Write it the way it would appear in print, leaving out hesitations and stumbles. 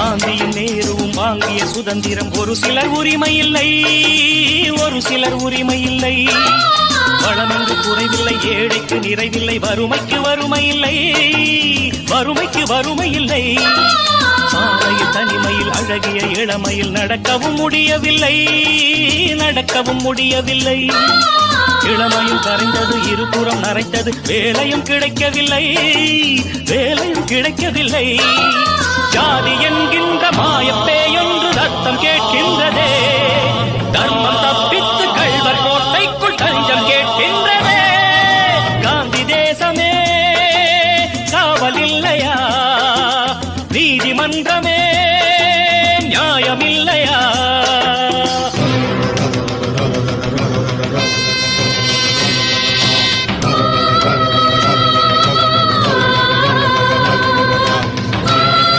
காந்தியும் நேருவும் வாங்கிய சுதந்திரம் ஒரு சிலர் உரிமை இல்லை, ஒரு சிலர் உரிமை இல்லை. வளமென்று குறைவில்லை, ஏழைக்கு நிறைவில்லை, வறுமைக்கு வறுமை இல்லை, வறுமைக்கு வறுமை இல்லை. சாலையில் தனிமையில் அழகிய இளமையில் நடக்கவும் முடியவில்லை, நடக்கவும் முடியவில்லை. இளமையும் கரைந்தது, இருபுறம் நரைத்தது, வேலையும் கிடைக்கவில்லை, வேலையும் கிடைக்கவில்லை. ஜாதி என்கின்ற மாயப்பேயொன்று ரத்தம் கேட்கின்றதே, தர்மம் தப்பித்து கள்வர் கோட்டைக்குள் தஞ்சம் கேட்கின்றதே. காந்தி தேசமே காவல் இல்லையா, நீதிமன்றமே நியாயம்